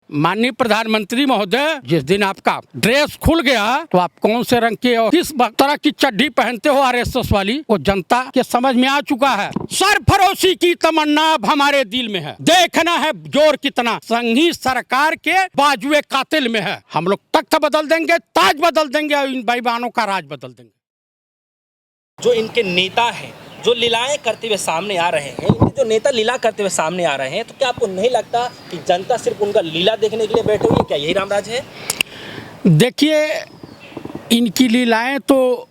माननीय प्रधानमंत्री महोदय, जिस दिन आपका ड्रेस खुल गया तो आप कौन से रंग के और किस तरह की चड्डी पहनते हो आरएसएस वाली, वो जनता के समझ में आ चुका है। सरफरोशी की तमन्ना अब हमारे दिल में है, देखना है जोर कितना संघी सरकार के बाजुए कातिल में है। हम लोग तख्त बदल देंगे, ताज बदल देंगे और इन बेईमानों का राज बदल देंगे। जो इनके नेता हैं, जो लीलाएं करते हुए सामने आ रहे हैं, इनके जो नेता लीला करते हुए सामने आ रहे हैं, तो क्या आपको नहीं लगता कि जनता सिर्फ उनका लीला देखने के लिए बैठे हुई है? क्या यही रामराज है? देखिए, इनकी लीलाएं तो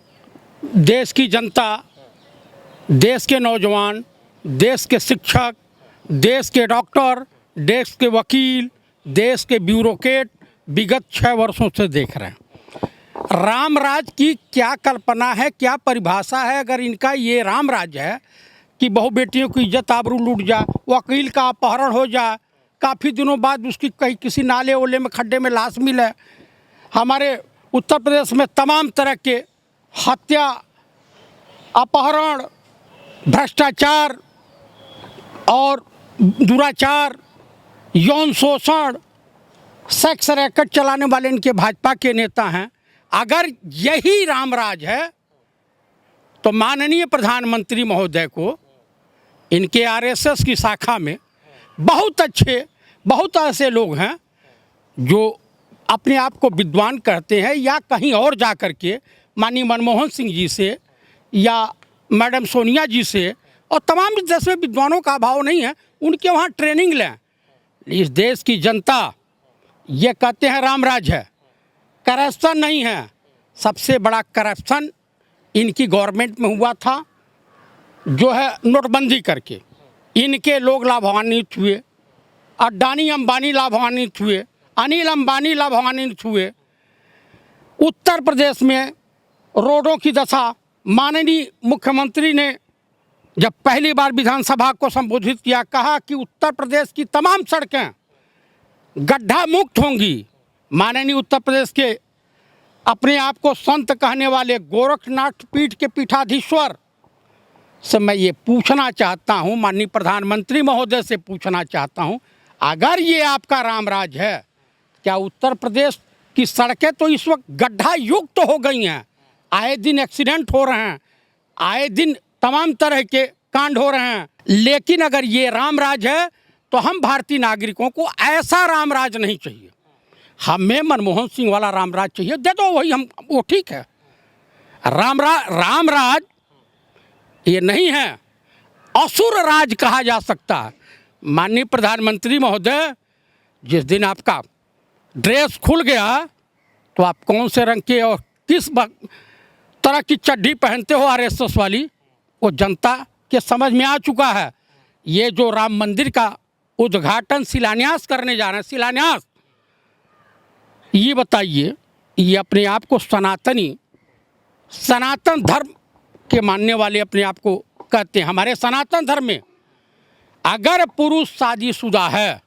देश की जनता, देश के नौजवान, देश के शिक्षक, देश के डॉक्टर, देश के वकील, देश के ब्यूरोक्रेट विगत 6 वर्षों से देख रहे हैं। रामराज की क्या कल्पना है, क्या परिभाषा है? अगर इनका ये रामराज है कि बहु बेटियों की इज्जत आबरू लूट जा, वकील का अपहरण हो जा, काफ़ी दिनों बाद उसकी कहीं किसी नाले ओले में खड्डे में लाश मिले, हमारे उत्तर प्रदेश में तमाम तरह के हत्या, अपहरण, भ्रष्टाचार और दुराचार, यौन शोषण, सेक्स रैकेट चलाने वाले इनके भाजपा के नेता हैं। अगर यही रामराज है तो माननीय प्रधानमंत्री महोदय को इनके आरएसएस की शाखा में बहुत ऐसे लोग हैं जो अपने आप को विद्वान कहते हैं, या कहीं और जा कर के माननीय मनमोहन सिंह जी से या मैडम सोनिया जी से, और तमाम इस देश में विद्वानों का अभाव नहीं है, उनके वहाँ ट्रेनिंग लें। इस देश की जनता ये कहते हैं रामराज है, करप्शन नहीं है। सबसे बड़ा करप्शन इनकी गवर्नमेंट में हुआ था, जो है नोटबंदी करके इनके लोग लाभान्वित हुए, अडानी अंबानी लाभान्वित हुए, अनिल अंबानी लाभान्वित हुए। उत्तर प्रदेश में रोडों की दशा, माननीय मुख्यमंत्री ने जब पहली बार विधानसभा को संबोधित किया, कहा कि उत्तर प्रदेश की तमाम सड़कें गड्ढा मुक्त होंगी। माननीय उत्तर प्रदेश के अपने आप को संत कहने वाले गोरखनाथ पीठ के पीठाधीश्वर से मैं ये पूछना चाहता हूँ, माननीय प्रधानमंत्री महोदय से पूछना चाहता हूँ, अगर ये आपका रामराज है, क्या उत्तर प्रदेश की सड़कें तो इस वक्त गड्ढा युक्त हो गई हैं, आए दिन एक्सीडेंट हो रहे हैं, आए दिन तमाम तरह के कांड हो रहे हैं, लेकिन अगर ये रामराज है तो हम भारतीय नागरिकों को ऐसा रामराज नहीं चाहिए। हमें मनमोहन सिंह वाला रामराज चाहिए, दे दो वही, हम वो ठीक है। रामराज ये नहीं है, असुर राज कहा जा सकता है। माननीय प्रधानमंत्री महोदय, जिस दिन आपका ड्रेस खुल गया तो आप कौन से रंग के और किस तरह की चड्डी पहनते हो आरएसएस वाली, वो जनता के समझ में आ चुका है। ये जो राम मंदिर का उद्घाटन शिलान्यास करने जा रहे हैं, शिलान्यास, ये बताइए, ये अपने आप को सनातन धर्म के मानने वाले अपने आप को कहते हैं। हमारे सनातन धर्म में अगर पुरुष शादीशुदा है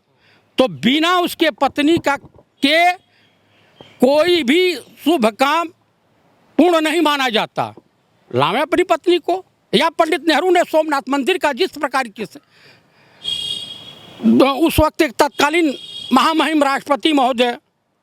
तो बिना उसके पत्नी का के कोई भी शुभ काम पूर्ण नहीं माना जाता। लावे अपनी पत्नी को, या पंडित नेहरू ने सोमनाथ मंदिर का जिस प्रकार के उस वक्त एक तत्कालीन महामहिम राष्ट्रपति महोदय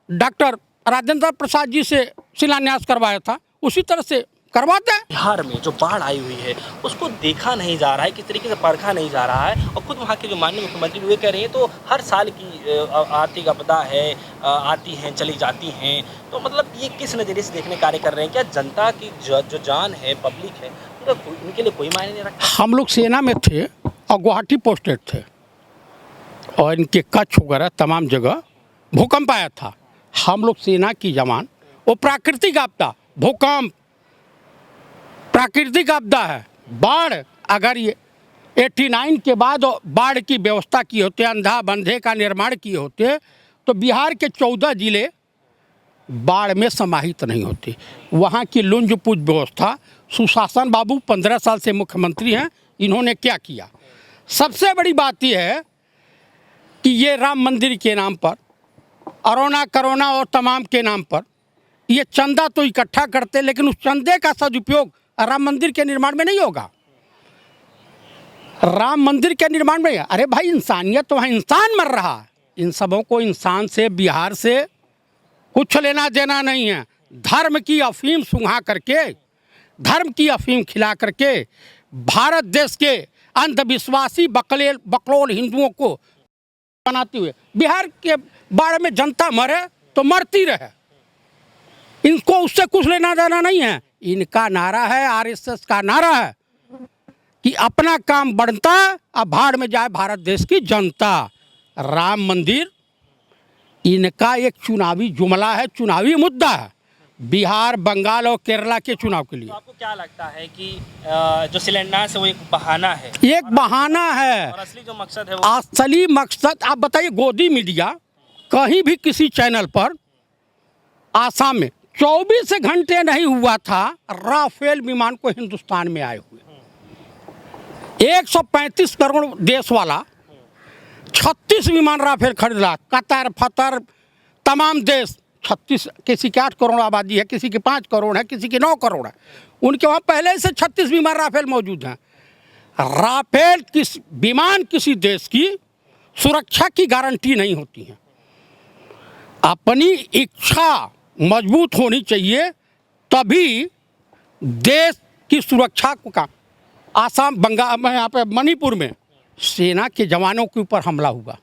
डॉक्टर राजेंद्र प्रसाद जी से शिलान्यास करवाया था, उसी तरह से करवाते हैं। बिहार में जो बाढ़ आई हुई है उसको देखा नहीं जा रहा है, किस तरीके से परखा नहीं जा रहा है, और खुद वहाँ के जो माननीय मुख्यमंत्री वे कह रहे हैं तो हर साल की आर्थिक आपदा है, आती हैं चली जाती हैं, तो मतलब ये किस नज़रिए से देखने कार्य कर रहे हैं? क्या जनता की जो जान है, पब्लिक है, उनके लिए कोई मायने नहीं रखता? हम लोग सेना में थे और गुवाहाटी पोस्टेड थे, और इनके कच्छ वगैरह तमाम जगह भूकंप आया था। हम लोग सेना की जवान, वो प्राकृतिक आपदा, भूकंप प्राकृतिक आपदा है, बाढ़, अगर ये 89 के बाद बाढ़ की व्यवस्था की होते, अंधा बंधे का निर्माण किए होते, तो बिहार के 14 जिले बाढ़ में समाहित नहीं होते। वहाँ की लुंज पुंज व्यवस्था, सुशासन बाबू 15 साल से मुख्यमंत्री हैं, इन्होंने क्या किया? सबसे बड़ी बात यह है कि ये राम मंदिर के नाम पर, करोना और तमाम के नाम पर ये चंदा तो इकट्ठा करते, लेकिन उस चंदे का सदुपयोग राम मंदिर के निर्माण में नहीं होगा। राम मंदिर के निर्माण में, अरे भाई इंसानियत तो वहाँ इंसान मर रहा है, इन सबों को इंसान से, बिहार से कुछ लेना देना नहीं है। धर्म की अफीम सुंघा करके, धर्म की अफीम खिला करके भारत देश के अंधविश्वासी बकलोल हिंदुओं को बनाते हुए बिहार के बारे में जनता मरे तो मरती रहे, इनको उससे कुछ लेना देना नहीं है। इनका नारा है, आरएसएस का नारा है कि अपना काम बढ़ता अब भाड़ में जाए भारत देश की जनता। राम मंदिर इनका एक चुनावी जुमला है, चुनावी मुद्दा है बिहार, बंगाल और केरला के चुनाव के लिए। तो आपको क्या लगता है कि जो शिलान्यास है वो एक बहाना है? एक बहाना है और असली जो मकसद है वो? असली मकसद आप बताइए, गोदी मीडिया कहीं भी किसी चैनल पर आसाम में 24 घंटे नहीं हुआ था राफेल विमान को हिंदुस्तान में आए हुए। 135 करोड़ देश वाला 36 विमान राफेल खरीदा। कतर, फतर, तमाम देश 36, किसी के 8 करोड़ आबादी है, किसी के 5 करोड़ है, किसी के 9 करोड़ है, उनके वहाँ पहले से 36 विमान राफेल मौजूद हैं। राफेल विमान किसी देश की सुरक्षा की गारंटी नहीं होती है। अपनी इच्छा मजबूत होनी चाहिए, तभी देश की सुरक्षा को का। आसाम, बंगाल में, यहाँ पे मणिपुर में सेना के जवानों के ऊपर हमला हुआ,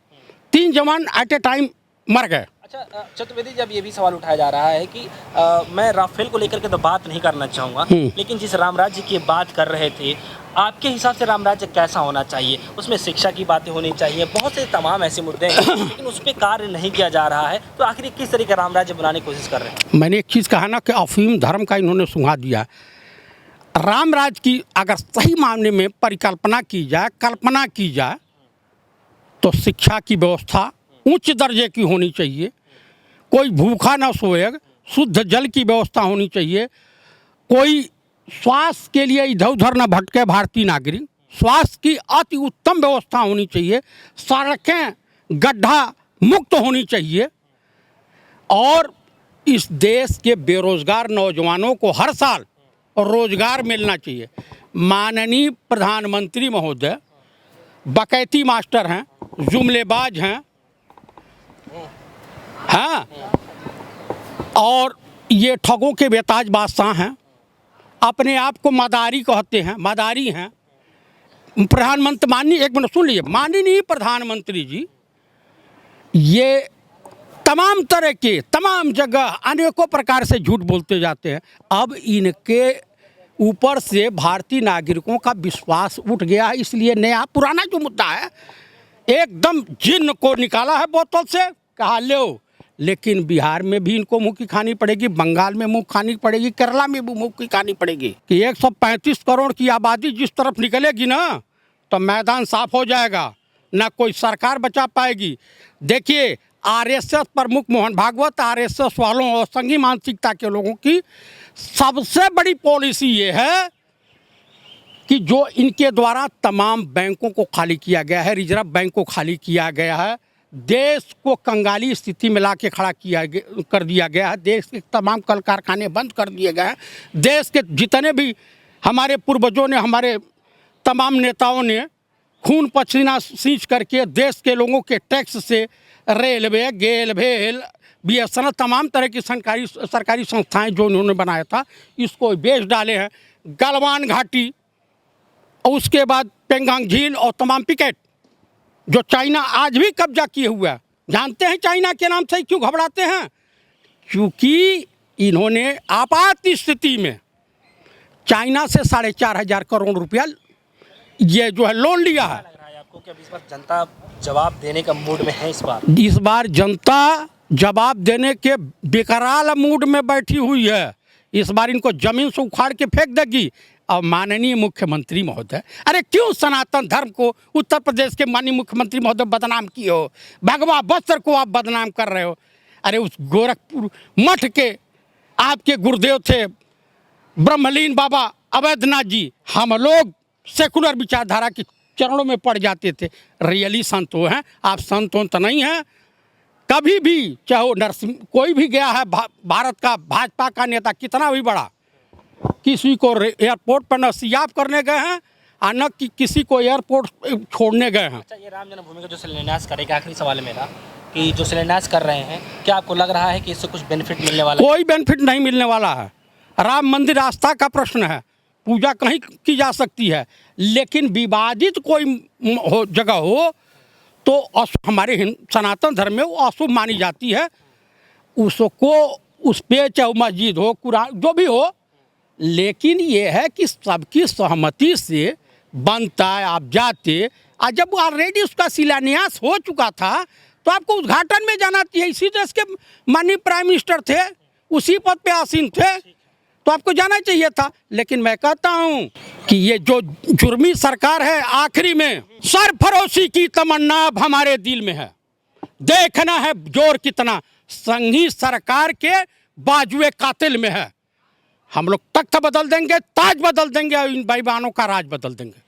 3 जवान एट ए टाइम मर गए। अच्छा चतुर्वेदी जी, अब ये भी सवाल उठाया जा रहा है कि मैं राफेल को लेकर के तो बात नहीं करना चाहूँगा, लेकिन जिस राम राज्य की बात कर रहे थे, आपके हिसाब से राम राज्य कैसा होना चाहिए? उसमें शिक्षा की बातें होनी चाहिए, बहुत से तमाम ऐसे मुद्दे हैं लेकिन उस पर कार्य नहीं किया जा रहा है। तो आखिर किस तरीके का राम राज्य बनाने की कोशिश कर रहे हैं? मैंने एक चीज़ कहा ना कि अफीम धर्म का इन्होंने सुंघा दिया। राम राज्य की अगर सही मायने में परिकल्पना की जाए, कल्पना की जाए, तो शिक्षा की व्यवस्था उच्च दर्जे की होनी चाहिए, कोई भूखा ना सोए, शुद्ध जल की व्यवस्था होनी चाहिए, कोई स्वास्थ्य के लिए इधर उधर न भटके भारतीय नागरिक, स्वास्थ्य की अति उत्तम व्यवस्था होनी चाहिए, सड़कें गड्ढा मुक्त होनी चाहिए, और इस देश के बेरोजगार नौजवानों को हर साल रोजगार मिलना चाहिए। माननीय प्रधानमंत्री महोदय बकैती मास्टर हैं, जुमलेबाज हैं, हाँ, और ये ठगों के बेताज बादशाह हैं, अपने आप को मदारी कहते हैं, मदारी हैं। प्रधानमंत्री माननीय, एक मिनट सुन लीजिए, माननीय प्रधानमंत्री जी ये तमाम तरह के, तमाम जगह अनेकों प्रकार से झूठ बोलते जाते हैं। अब इनके ऊपर से भारतीय नागरिकों का विश्वास उठ गया है, इसलिए नया पुराना जो मुद्दा है एकदम जिन्न को निकाला है बोतल से, कहा लो। लेकिन बिहार में भी इनको मुँह की खानी पड़ेगी, बंगाल में मुँह खानी पड़ेगी, केरला में भी मुँह की खानी पड़ेगी कि 135 करोड़ की आबादी जिस तरफ निकलेगी ना, तो मैदान साफ हो जाएगा, ना कोई सरकार बचा पाएगी। देखिए, आरएसएस प्रमुख मोहन भागवत, आरएसएस वालों और संघी मानसिकता के लोगों की सबसे बड़ी पॉलिसी ये है कि जो इनके द्वारा तमाम बैंकों को खाली किया गया है, रिजर्व बैंक को खाली किया गया है, देश को कंगाली स्थिति में ला के खड़ा कर दिया गया है, देश के तमाम कल कारखाने बंद कर दिए गए हैं, देश के जितने भी हमारे पूर्वजों ने, हमारे तमाम नेताओं ने खून पसीना सींच करके देश के लोगों के टैक्स से रेलवे, गेल, भेल, बीएसएनएल, तमाम तरह की सरकारी संस्थाएं जो उन्होंने बनाया था, इसको बेच डाले हैं। गलवान घाटी और उसके बाद पेंगांग झील और तमाम पिकेट जो चाइना आज भी कब्जा किए हुआ है। जानते हैं चाइना के नाम से क्यों घबराते हैं? क्योंकि इन्होंने आपात स्थिति में चाइना से 4,500 करोड़ रुपया ये जो है लोन लिया है। लग रहा है आपको कि अब इस बार जनता जवाब देने का मूड में है? इस बार जनता जवाब देने के बेकरार मूड में बैठी हुई है। इस बार इनको जमीन से उखाड़ के फेंक देगी। और माननीय मुख्यमंत्री महोदय, अरे क्यों सनातन धर्म को उत्तर प्रदेश के माननीय मुख्यमंत्री महोदय बदनाम किए हो? भगवा बस्तर को आप बदनाम कर रहे हो। अरे उस गोरखपुर मठ के आपके गुरुदेव थे ब्रह्मलीन बाबा अवैधनाथ जी, हम लोग सेकुलर विचारधारा के चरणों में पड़ जाते थे। रियली संत हो हैं आप? संत तो नहीं हैं कभी भी। चाहे नरसिंह कोई भी गया है, भारत का भाजपा का नेता कितना भी बड़ा, किसी को एयरपोर्ट पर न सियाब करने गए हैं और न किसी को एयरपोर्ट छोड़ने गए हैं। अच्छा, ये राम जन्मभूमि का जो शिलान्यास करेगा, आखिरी सवाल मेरा कि जो शिलान्यास कर रहे हैं, क्या आपको लग रहा है कि इससे कुछ बेनिफिट मिलने वाला है? कोई बेनिफिट नहीं मिलने वाला है। राम मंदिर आस्था का प्रश्न है, पूजा कहीं की जा सकती है, लेकिन विवादित कोई जगह हो तो हमारे सनातन धर्म में वो अशुभ मानी जाती है। उसको उस पे चाहे मस्जिद हो, कुरान जो भी हो, लेकिन ये है कि सबकी सहमति से बनता है। आप जाते, और जब ऑलरेडी उसका शिलान्यास हो चुका था तो आपको उद्घाटन में जाना चाहिए। इसी देश के माननीय प्राइम मिनिस्टर थे, उसी पद पे आसीन थे, तो आपको जाना चाहिए था। लेकिन मैं कहता हूँ कि ये जो जुर्मी सरकार है, आखिरी में सरफरोशी की तमन्ना अब हमारे दिल में है। देखना है जोर कितना संघी सरकार के बाजुए कातिल में है। हम लोग तख्त बदल देंगे, ताज बदल देंगे और इन बेईमानों का राज बदल देंगे।